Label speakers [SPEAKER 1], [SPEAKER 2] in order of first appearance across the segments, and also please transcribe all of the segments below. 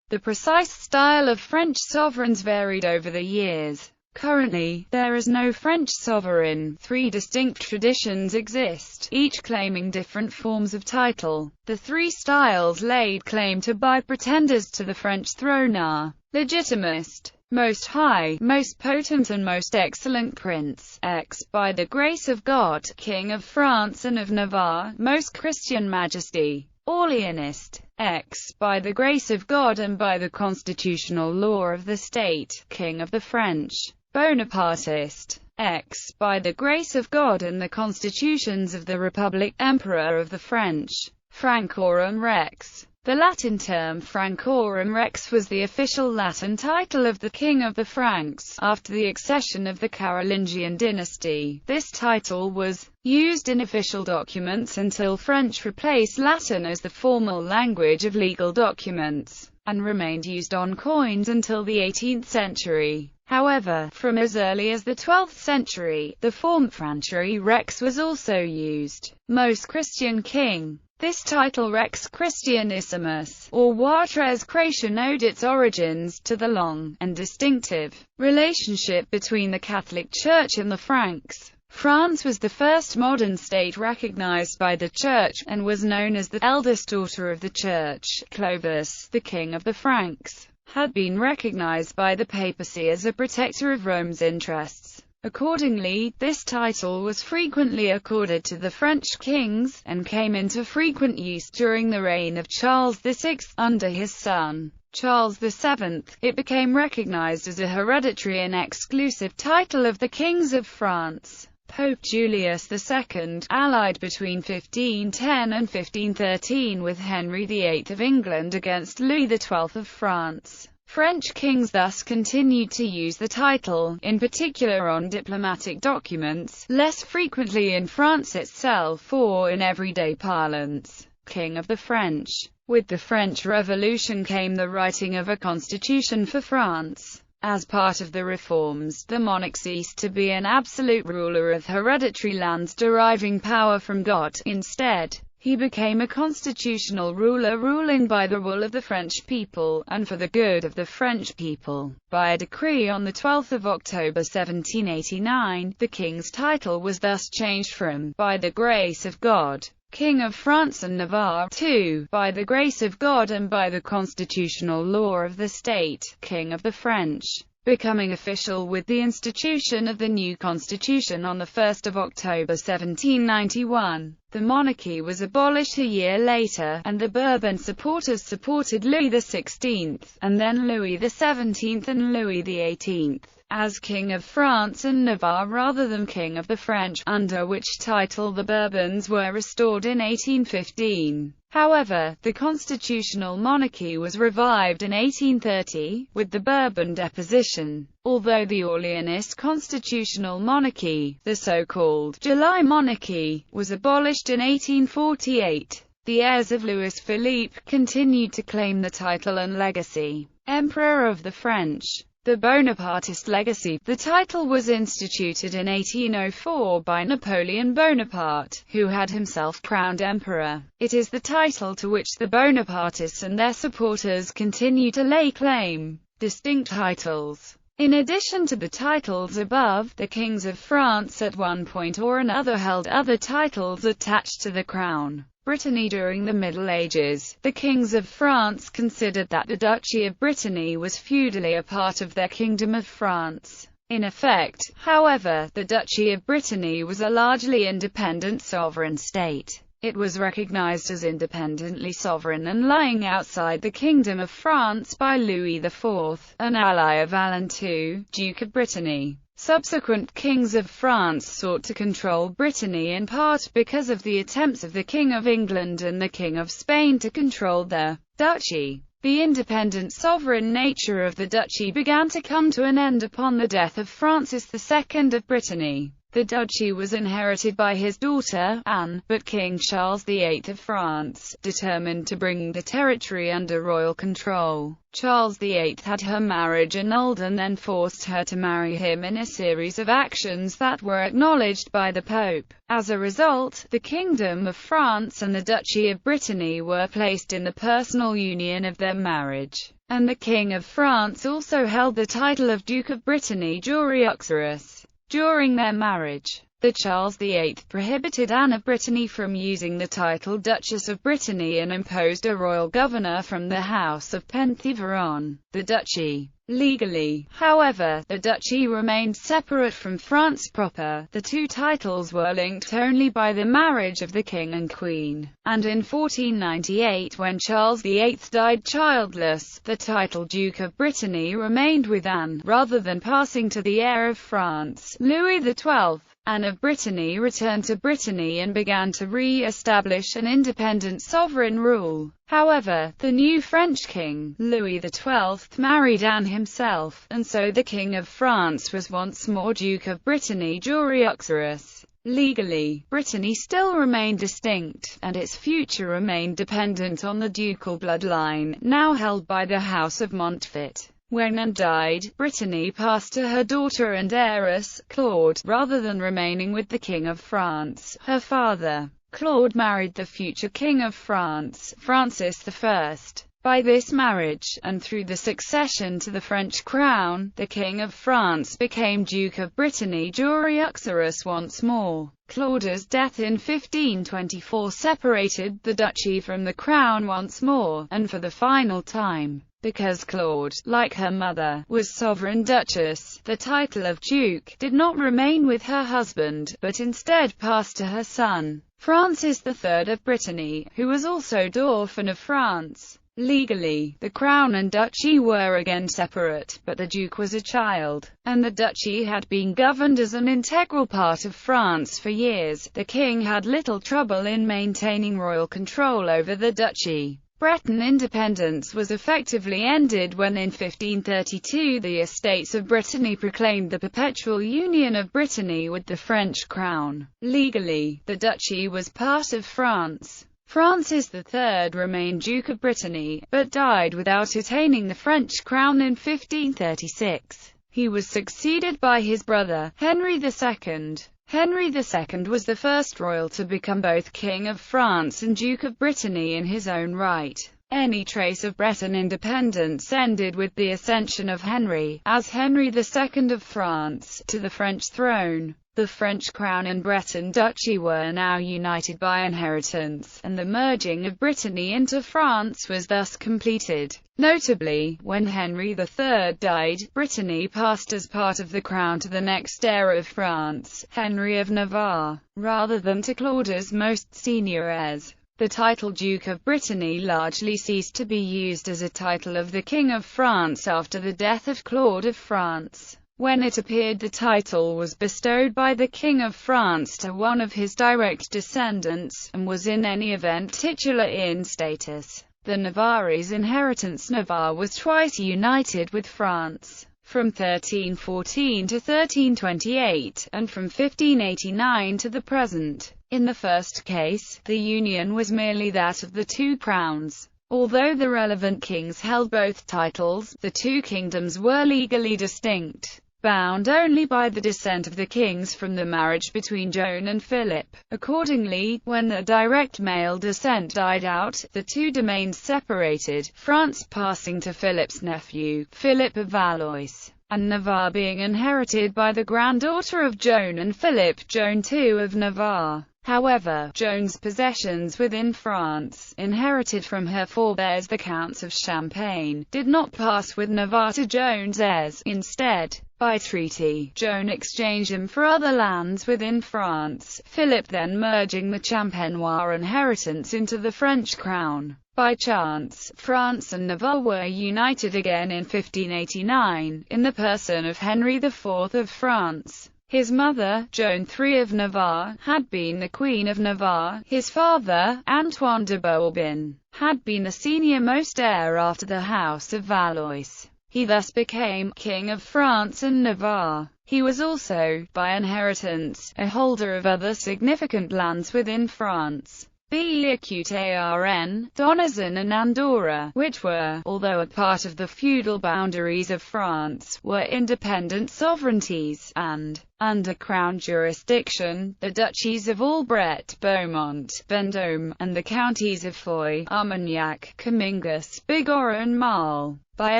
[SPEAKER 1] The precise style of French sovereigns varied over the years. Currently, there is no French sovereign. Three distinct traditions exist, each claiming different forms of title. The three styles laid claim to by pretenders to the French throne are legitimist, most high, most potent and most excellent prince, X, by the grace of God, King of France and of Navarre, most Christian majesty, Orleanist, X, by the grace of God and by the constitutional law of the state, King of the French, Bonapartist, X, by the grace of God and the constitutions of the Republic, Emperor of the French, Francorum Rex. The Latin term Francorum Rex was the official Latin title of the King of the Franks. After the accession of the Carolingian dynasty, this title was used in official documents until French replaced Latin as the formal language of legal documents, and remained used on coins until the 18th century. However, from as early as the 12th century, the form Francheri Rex was also used. Most Christian King. This title Rex Christianissimus, or Roi Très Chrétien, owed its origins to the long, and distinctive, relationship between the Catholic Church and the Franks. France was the first modern state recognized by the Church, and was known as the eldest daughter of the Church. Clovis, the King of the Franks, had been recognized by the papacy as a protector of Rome's interests. Accordingly, this title was frequently accorded to the French kings, and came into frequent use during the reign of Charles VI. Under his son, Charles VII, it became recognized as a hereditary and exclusive title of the kings of France. Pope Julius II, allied between 1510 and 1513 with Henry VIII of England against Louis XII of France. French kings thus continued to use the title, in particular on diplomatic documents, less frequently in France itself or in everyday parlance. King of the French. With the French Revolution came the writing of a constitution for France. As part of the reforms, the monarch ceased to be an absolute ruler of hereditary lands deriving power from God. Instead, he became a constitutional ruler ruling by the will of the French people, and for the good of the French people. By a decree on 12 October 1789, the king's title was thus changed from, by the grace of God, King of France and Navarre, to, by the grace of God and by the constitutional law of the state, King of the French, becoming official with the institution of the new constitution on 1 October 1791. The monarchy was abolished a year later, and the Bourbon supporters supported Louis XVI, and then Louis XVII and Louis XVIII, as King of France and Navarre rather than King of the French, under which title the Bourbons were restored in 1815. However, the constitutional monarchy was revived in 1830, with the Bourbon deposition. Although the Orleanist constitutional monarchy, the so-called July monarchy, was abolished in 1848, the heirs of Louis Philippe continued to claim the title and legacy. Emperor of the French. The Bonapartist legacy. The title was instituted in 1804 by Napoleon Bonaparte, who had himself crowned emperor. It is the title to which the Bonapartists and their supporters continue to lay claim. Distinct titles. In addition to the titles above, the kings of France at one point or another held other titles attached to the crown. Brittany. During the Middle Ages, the kings of France considered that the Duchy of Brittany was feudally a part of their Kingdom of France. In effect, however, the Duchy of Brittany was a largely independent sovereign state. It was recognized as independently sovereign and lying outside the Kingdom of France by Louis IV, an ally of Alan II, Duke of Brittany. Subsequent kings of France sought to control Brittany in part because of the attempts of the King of England and the King of Spain to control the duchy. The independent sovereign nature of the duchy began to come to an end upon the death of Francis II of Brittany. The duchy was inherited by his daughter, Anne, but King Charles VIII of France, determined to bring the territory under royal control. Charles VIII had her marriage annulled and then forced her to marry him in a series of actions that were acknowledged by the Pope. As a result, the Kingdom of France and the Duchy of Brittany were placed in the personal union of their marriage, and the King of France also held the title of Duke of Brittany jure uxoris. During their marriage, the Charles VIII prohibited Anne of Brittany from using the title Duchess of Brittany and imposed a royal governor from the House of Penthièvre on the duchy. Legally, however, the duchy remained separate from France proper. The two titles were linked only by the marriage of the king and queen, and in 1498, when Charles VIII died childless, the title Duke of Brittany remained with Anne, rather than passing to the heir of France, Louis XII. Anne of Brittany returned to Brittany and began to re-establish an independent sovereign rule. However, the new French king, Louis XII, married Anne himself, and so the King of France was once more Duke of Brittany jure uxoris. Legally, Brittany still remained distinct, and its future remained dependent on the ducal bloodline, now held by the House of Montfort. When Anne died, Brittany passed to her daughter and heiress, Claude, rather than remaining with the King of France, her father. Claude married the future King of France, Francis I. By this marriage, and through the succession to the French crown, the King of France became Duke of Brittany jure uxoris once more. Claude's death in 1524 separated the duchy from the crown once more, and for the final time. Because Claude, like her mother, was sovereign duchess, the title of duke did not remain with her husband, but instead passed to her son, Francis III of Brittany, who was also Dauphin of France. Legally, the crown and duchy were again separate, but the duke was a child, and the duchy had been governed as an integral part of France for years. The king had little trouble in maintaining royal control over the duchy. Breton independence was effectively ended when in 1532 the Estates of Brittany proclaimed the perpetual union of Brittany with the French crown. Legally, the duchy was part of France. Francis III remained Duke of Brittany, but died without attaining the French crown in 1536. He was succeeded by his brother, Henry II. Henry II was the first royal to become both King of France and Duke of Brittany in his own right. Any trace of Breton independence ended with the ascension of Henry, as Henry II of France, to the French throne. The French crown and Breton duchy were now united by inheritance, and the merging of Brittany into France was thus completed. Notably, when Henry III died, Brittany passed as part of the crown to the next heir of France, Henry of Navarre, rather than to Claude's most senior heirs. The title Duke of Brittany largely ceased to be used as a title of the King of France after the death of Claude of France. When it appeared, the title was bestowed by the King of France to one of his direct descendants, and was in any event titular in status. The Nevarez Inheritance. Navarre was twice united with France, from 1314 to 1328, and from 1589 to the present. In the first case, the union was merely that of the two crowns. Although the relevant kings held both titles, the two kingdoms were legally distinct, bound only by the descent of the kings from the marriage between Joan and Philip. Accordingly, when the direct male descent died out, the two domains separated, France passing to Philip's nephew, Philip of Valois, and Navarre being inherited by the granddaughter of Joan and Philip, Joan II of Navarre. However, Joan's possessions within France, inherited from her forebears the Counts of Champagne, did not pass with Navarre to Joan's heirs. Instead, by treaty, Joan exchanged them for other lands within France, Philip then merging the Champenois inheritance into the French crown. By chance, France and Navarre were united again in 1589, in the person of Henry IV of France. His mother, Joan III of Navarre, had been the Queen of Navarre. His father, Antoine de Bourbon, had been the senior-most heir after the House of Valois. He thus became King of France and Navarre. He was also, by inheritance, a holder of other significant lands within France. Bearn, Donazan and Andorra, which were, although a part of the feudal boundaries of France, were independent sovereignties, and, under crown jurisdiction, the duchies of Albret, Beaumont, Vendôme, and the counties of Foix, Armagnac, Comminges, Bigorre and Marle. By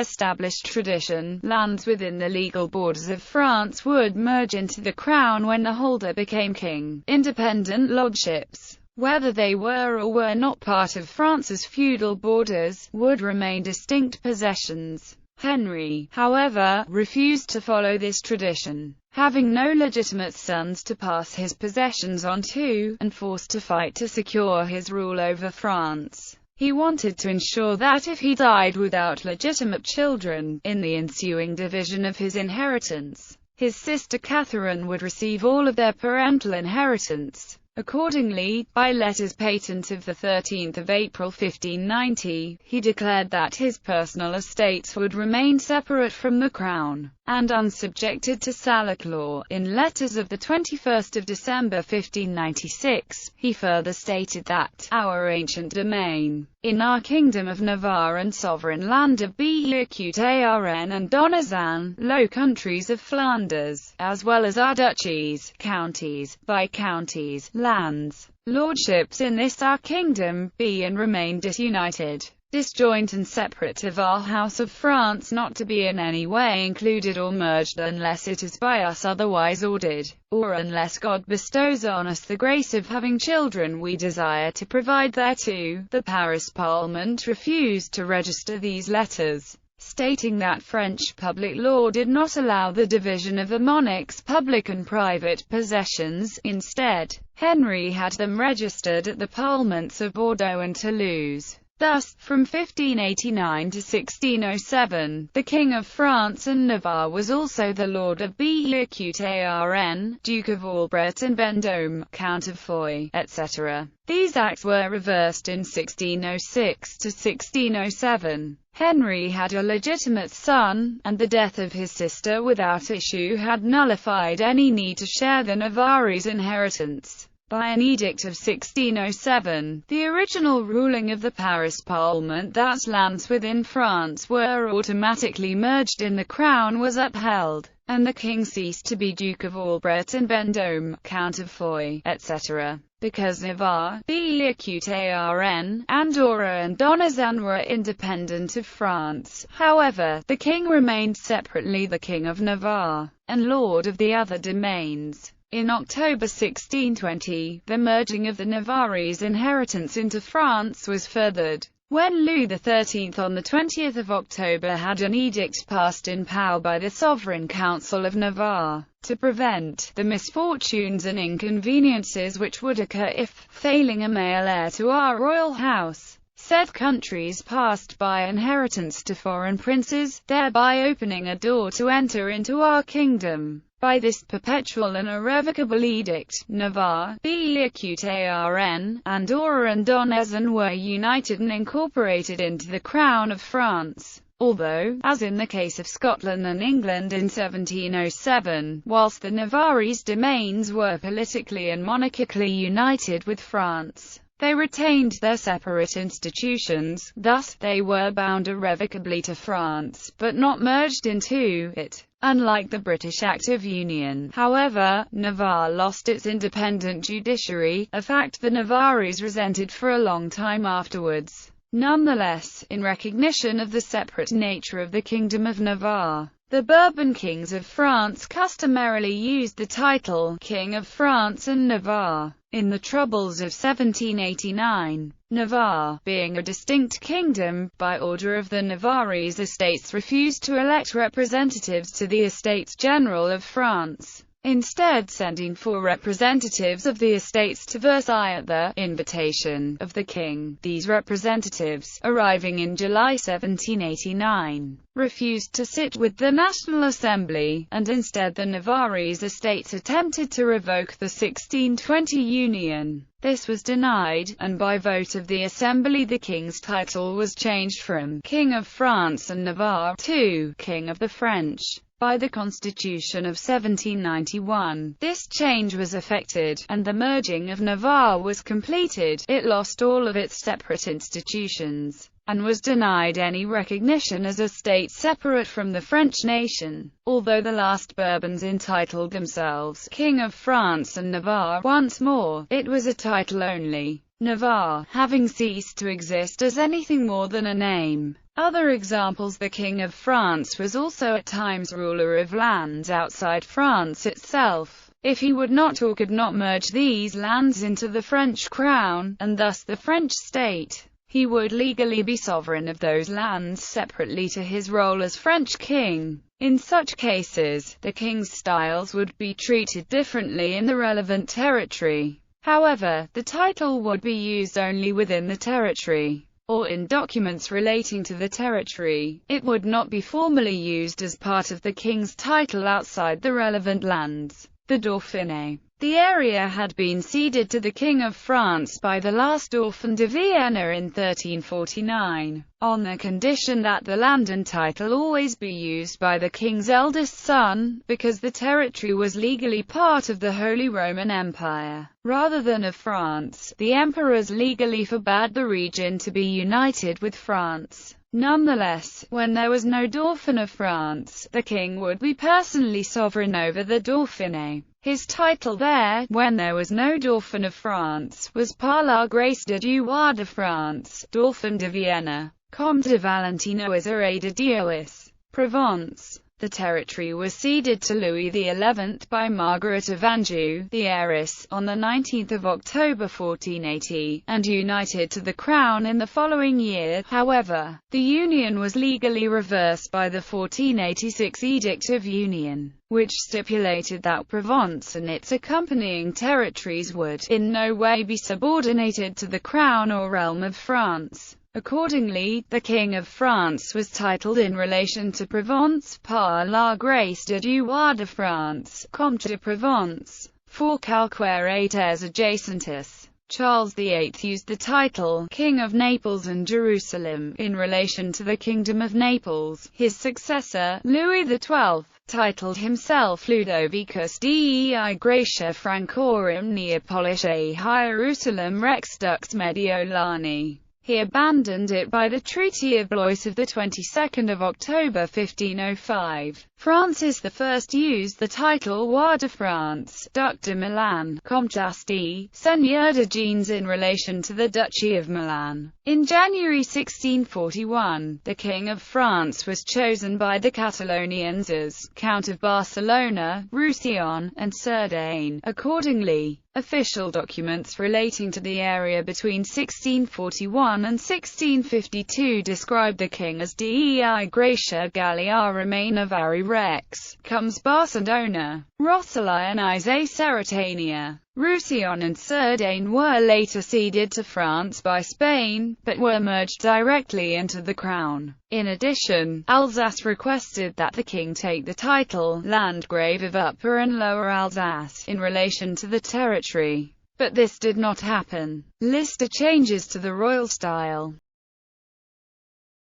[SPEAKER 1] established tradition, lands within the legal borders of France would merge into the crown when the holder became king. Independent lordships, whether they were or were not part of France's feudal borders, would remain distinct possessions. Henry, however, refused to follow this tradition. Having no legitimate sons to pass his possessions on to, and forced to fight to secure his rule over France, he wanted to ensure that if he died without legitimate children, in the ensuing division of his inheritance, his sister Catherine would receive all of their parental inheritance. Accordingly, by letters patent of 13 April 1590, he declared that his personal estates would remain separate from the crown, and unsubjected to Salic law. In letters of 21 December 1596, he further stated that, "Our ancient domain, in our kingdom of Navarre and sovereign land of Bearn and Donazan, Low Countries of Flanders, as well as our duchies, counties, viscounties, lands, lordships in this our kingdom, be and remain disunited, disjoint and separate of our House of France, not to be in any way included or merged unless it is by us otherwise ordered, or unless God bestows on us the grace of having children we desire to provide thereto." The Paris Parliament refused to register these letters, stating that French public law did not allow the division of a monarch's public and private possessions. Instead, Henry had them registered at the Parliaments of Bordeaux and Toulouse. Thus, from 1589 to 1607, the King of France and Navarre was also the Lord of Bearn, Duke of Albret and Vendôme, Count of Foix, etc. These acts were reversed in 1606 to 1607. Henry had a legitimate son, and the death of his sister without issue had nullified any need to share the Nevarez inheritance. By an edict of 1607, the original ruling of the Paris Parliament that lands within France were automatically merged in the crown was upheld, and the king ceased to be Duke of Albret and Vendôme, Count of Foix, etc. Because Navarre, Bearn, Andorra and Donazan were independent of France, however, the king remained separately the King of Navarre, and lord of the other domains. In October 1620, the merging of the Nevarez inheritance into France was furthered, when Louis XIII on 20 October had an edict passed in power by the Sovereign Council of Navarre, to prevent the misfortunes and inconveniences which would occur if, failing a male heir to our royal house, said countries passed by inheritance to foreign princes, thereby opening a door to enter into our kingdom. By this perpetual and irrevocable edict, Navarre, Bearn, Andorra and Donazan were united and incorporated into the Crown of France. Although, as in the case of Scotland and England in 1707, whilst the Nevarez domains were politically and monarchically united with France, they retained their separate institutions, thus, they were bound irrevocably to France, but not merged into it. Unlike the British Act of Union, however, Navarre lost its independent judiciary, a fact the Nevarez resented for a long time afterwards. Nonetheless, in recognition of the separate nature of the Kingdom of Navarre, the Bourbon kings of France customarily used the title King of France and Navarre. In the troubles of 1789, Navarre, being a distinct kingdom, by order of the Nevarez estates refused to elect representatives to the Estates General of France. instead sending 4 representatives of the estates to Versailles at the invitation of the king. These representatives, arriving in July 1789, refused to sit with the National Assembly, and instead the Nevarez estates attempted to revoke the 1620 union. This was denied, and by vote of the Assembly the king's title was changed from King of France and Navarre to King of the French. By the Constitution of 1791, this change was effected, and the merging of Navarre was completed. It lost all of its separate institutions, and was denied any recognition as a state separate from the French nation. Although the last Bourbons entitled themselves King of France and Navarre once more, it was a title only, Navarre having ceased to exist as anything more than a name. Other examples: the King of France was also at times ruler of lands outside France itself. If he would not or could not merge these lands into the French crown, and thus the French state, he would legally be sovereign of those lands separately to his role as French king. In such cases, the king's styles would be treated differently in the relevant territory. However, the title would be used only within the territory, or in documents relating to the territory. It would not be formally used as part of the king's title outside the relevant lands. The Dauphiné. The area had been ceded to the King of France by the last Dauphin de Vienna in 1349, on the condition that the land and title always be used by the king's eldest son, because the territory was legally part of the Holy Roman Empire, rather than of France. The emperors legally forbade the region to be united with France. Nonetheless, when there was no Dauphin of France, the king would be personally sovereign over the Dauphiné. His title there, when there was no Dauphin of France, was par la grâce du roi de France, Dauphin de Vienna, Comte de Valentino Isere de Diois, Provence. The territory was ceded to Louis XI by Margaret of Anjou, the heiress, on 19 October 1480, and united to the crown in the following year. However, the union was legally reversed by the 1486 Edict of Union, which stipulated that Provence and its accompanying territories would in no way be subordinated to the crown or realm of France. Accordingly, the King of France was titled in relation to Provence par la grâce du roi de France, Comte de Provence, for calquare terres adjacentis. Charles VIII used the title King of Naples and Jerusalem in relation to the Kingdom of Naples. His successor, Louis XII, titled himself Ludovicus Dei Gratia Francorum Neapolitae Hierusalem Rex Dux Mediolani. He abandoned it by the Treaty of Blois of the 22nd of October 1505. Francis I used the title Roi de France, Duc de Milan, Comte d'Asti, Seigneur de Gens in relation to the Duchy of Milan. In January 1641, the King of France was chosen by the Catalonians as Count of Barcelona, Roussillon, and Cerdagne. Accordingly, official documents relating to the area between 1641 and 1652 describe the king as Dei Gratia Gallia Romana Vari Rex, Comes Barcelona, Rossellionise Cerretania. Roussillon and Cerdagne were later ceded to France by Spain, but were merged directly into the crown. In addition, Alsace requested that the king take the title Landgrave of Upper and Lower Alsace in relation to the territory, but this did not happen. List of changes to the royal style.